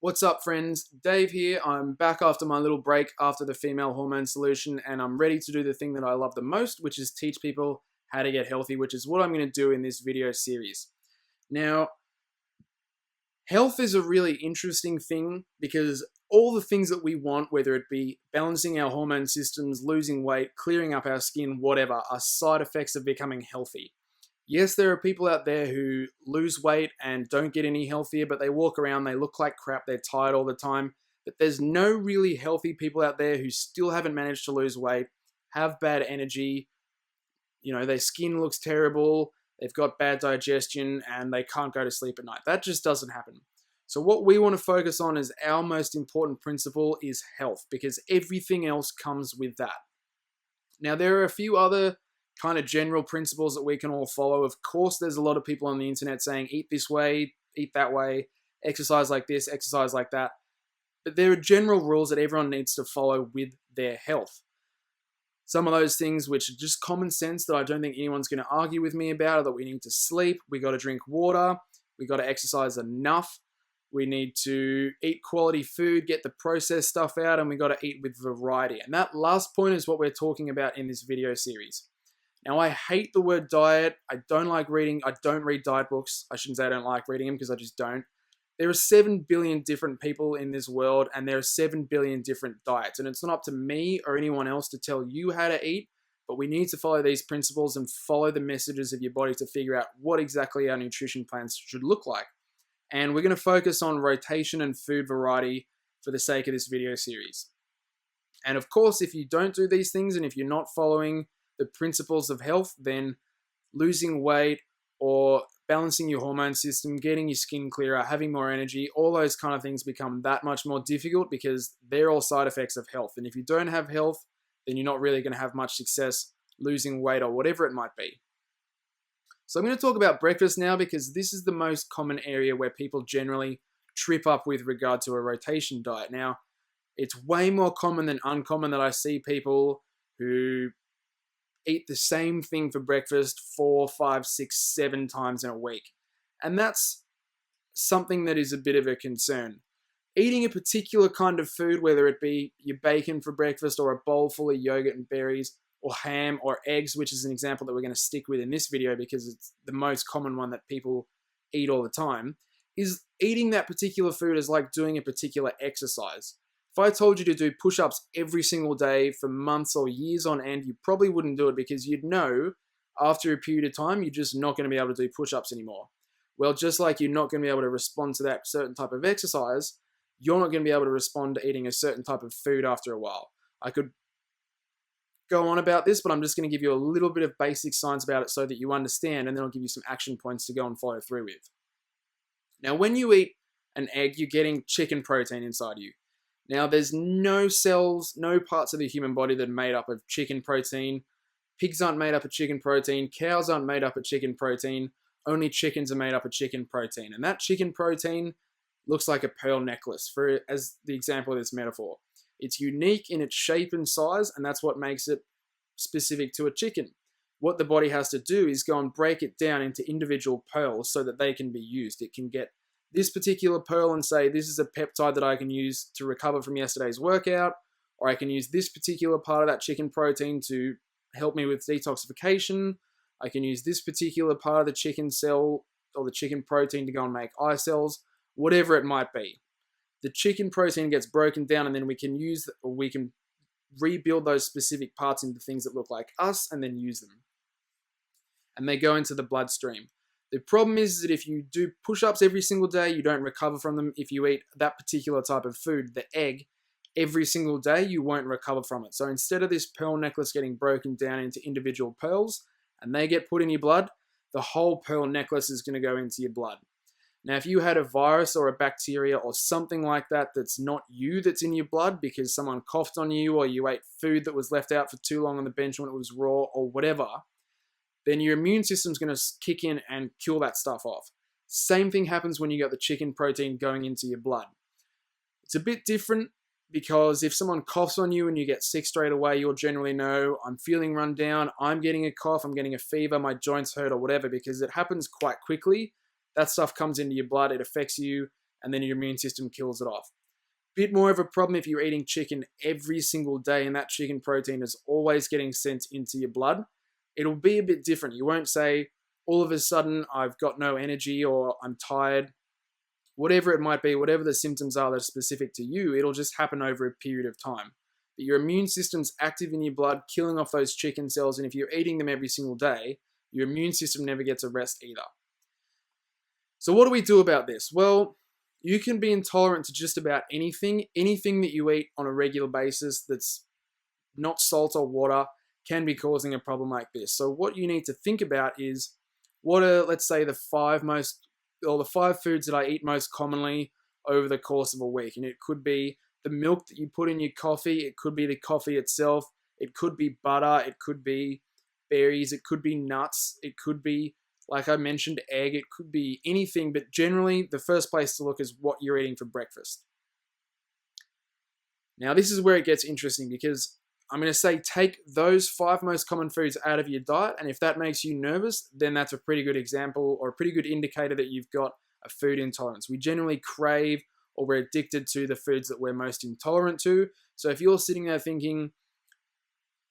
What's up, friends? Dave here. I'm back after my little break after the female hormone solution, and I'm ready to do the thing that I love the most, which is teach people how to get healthy, which is what I'm going to do in this video series. Now, health is a really interesting thing because all the things that we want, whether it be balancing our hormone systems, losing weight, clearing up our skin, whatever, are side effects of becoming healthy. Yes, there are people out there who lose weight and don't get any healthier, but they walk around, they look like crap, they're tired all the time. But there's no really healthy people out there who still haven't managed to lose weight, have bad energy, their skin looks terrible, they've got bad digestion, and they can't go to sleep at night. That just doesn't happen. So what we want to focus on as our most important principle is health, because everything else comes with that. Now, there are a few other kind of general principles that we can all follow. Of course, there's a lot of people on the internet saying eat this way, eat that way, exercise like this, exercise like that. But there are general rules that everyone needs to follow with their health. Some of those things which are just common sense that I don't think anyone's going to argue with me about are that we need to sleep, we got to drink water, we got to exercise enough, we need to eat quality food, get the processed stuff out, and we got to eat with variety. And that last point is what we're talking about in this video series. Now, I hate the word diet. I don't read diet books. I shouldn't say I don't like reading them because I just don't. There are 7 billion different people in this world, and there are 7 billion different diets. And it's not up to me or anyone else to tell you how to eat, but we need to follow these principles and follow the messages of your body to figure out what exactly our nutrition plans should look like. And we're going to focus on rotation and food variety for the sake of this video series. And of course, if you don't do these things and if you're not following the principles of health, then losing weight or balancing your hormone system, getting your skin clearer, having more energy, all those kind of things become that much more difficult because they're all side effects of health. And if you don't have health, then you're not really going to have much success losing weight or whatever it might be. So I'm going to talk about breakfast now because this is the most common area where people generally trip up with regard to a rotation diet. Now, it's way more common than uncommon that I see people who eat the same thing for breakfast 4, 5, 6, 7 times in a week. And that's something that is a bit of a concern. Eating a particular kind of food, whether it be your bacon for breakfast or a bowl full of yogurt and berries, or ham or eggs, which is an example that we're going to stick with in this video because it's the most common one that people eat all the time, is eating that particular food is like doing a particular exercise. If I told you to do push-ups every single day for months or years on end, you probably wouldn't do it because you'd know after a period of time you're just not going to be able to do push-ups anymore. Well, just like you're not going to be able to respond to that certain type of exercise, you're not going to be able to respond to eating a certain type of food after a while. I could go on about this, but I'm just going to give you a little bit of basic science about it so that you understand, and then I'll give you some action points to go and follow through with. Now, when you eat an egg, you're getting chicken protein inside you. Now, there's no cells, no parts of the human body that are made up of chicken protein. Pigs aren't made up of chicken protein. Cows aren't made up of chicken protein. Only chickens are made up of chicken protein. And that chicken protein looks like a pearl necklace, as the example of this metaphor. It's unique in its shape and size, and that's what makes it specific to a chicken. What the body has to do is go and break it down into individual pearls so that they can be used. It can get this particular pearl and say, this is a peptide that I can use to recover from yesterday's workout, or I can use this particular part of that chicken protein to help me with detoxification. I can use this particular part of the chicken cell or the chicken protein to go and make eye cells, whatever it might be. The chicken protein gets broken down and then we can rebuild those specific parts into things that look like us and then use them. And they go into the bloodstream. The problem is that if you do push-ups every single day, you don't recover from them. If you eat that particular type of food, the egg, every single day, you won't recover from it. So instead of this pearl necklace getting broken down into individual pearls and they get put in your blood, the whole pearl necklace is going to go into your blood. Now, if you had a virus or a bacteria or something like that that's not you that's in your blood because someone coughed on you or you ate food that was left out for too long on the bench when it was raw or whatever, then your immune system's going to kick in and kill that stuff off. Same thing happens when you got the chicken protein going into your blood. It's a bit different because if someone coughs on you and you get sick straight away, you'll generally know, I'm feeling run down, I'm getting a cough, I'm getting a fever, my joints hurt or whatever, because it happens quite quickly. That stuff comes into your blood, it affects you, and then your immune system kills it off. Bit more of a problem if you're eating chicken every single day and that chicken protein is always getting sent into your blood. It'll be a bit different. You won't say, all of a sudden, I've got no energy or I'm tired. Whatever it might be, whatever the symptoms are that are specific to you, it'll just happen over a period of time. But your immune system's active in your blood, killing off those chicken cells, and if you're eating them every single day, your immune system never gets a rest either. So what do we do about this? Well, you can be intolerant to just about anything. Anything that you eat on a regular basis that's not salt or water can be causing a problem like this. So what you need to think about is, what are, let's say, the five foods that I eat most commonly over the course of a week. And it could be the milk that you put in your coffee, it could be the coffee itself, it could be butter, it could be berries, it could be nuts, it could be, like I mentioned, egg, it could be anything, but generally the first place to look is what you're eating for breakfast. Now this is where it gets interesting, because I'm going to say take those 5 most common foods out of your diet, and if that makes you nervous, then that's a pretty good example or a pretty good indicator that you've got a food intolerance. We generally crave or we're addicted to the foods that we're most intolerant to. So if you're sitting there thinking,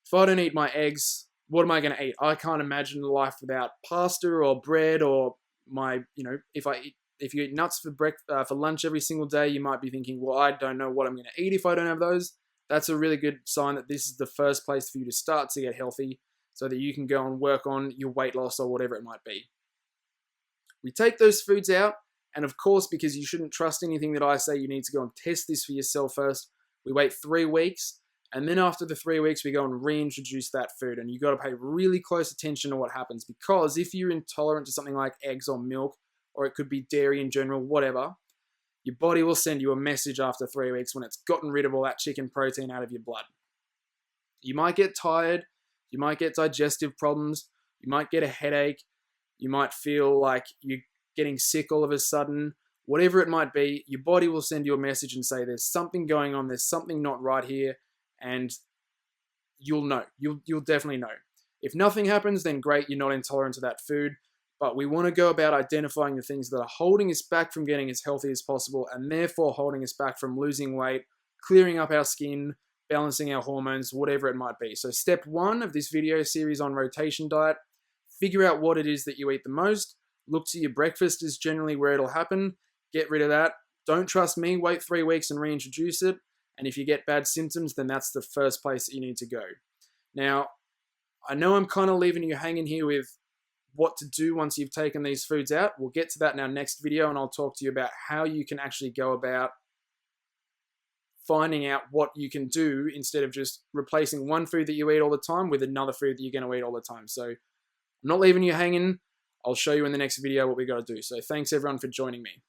if I don't eat my eggs, what am I going to eat? I can't imagine life without pasta or bread, or if you eat nuts for lunch every single day, you might be thinking, well, I don't know what I'm going to eat if I don't have those. That's a really good sign that this is the first place for you to start to get healthy, so that you can go and work on your weight loss or whatever it might be. We take those foods out, and of course, because you shouldn't trust anything that I say, you need to go and test this for yourself first. We wait 3 weeks, and then after the 3 weeks, we go and reintroduce that food. And you've got to pay really close attention to what happens, because if you're intolerant to something like eggs or milk, or it could be dairy in general, whatever, your body will send you a message after 3 weeks when it's gotten rid of all that chicken protein out of your blood. You might get tired, you might get digestive problems, you might get a headache, you might feel like you're getting sick all of a sudden. Whatever it might be, your body will send you a message and say there's something going on, there's something not right here, and you'll know. You'll definitely know. If nothing happens, then great, you're not intolerant to that food. But we want to go about identifying the things that are holding us back from getting as healthy as possible, and therefore holding us back from losing weight, clearing up our skin, balancing our hormones, whatever it might be. So step 1 of this video series on rotation diet, figure out what it is that you eat the most. Look to your breakfast is generally where it'll happen. Get rid of that. Don't trust me. Wait 3 weeks and reintroduce it. And if you get bad symptoms, then that's the first place that you need to go. Now, I know I'm kind of leaving you hanging here with what to do once you've taken these foods out. We'll get to that in our next video, and I'll talk to you about how you can actually go about finding out what you can do instead of just replacing one food that you eat all the time with another food that you're going to eat all the time. So I'm not leaving you hanging. I'll show you in the next video what we got to do. So thanks everyone for joining me.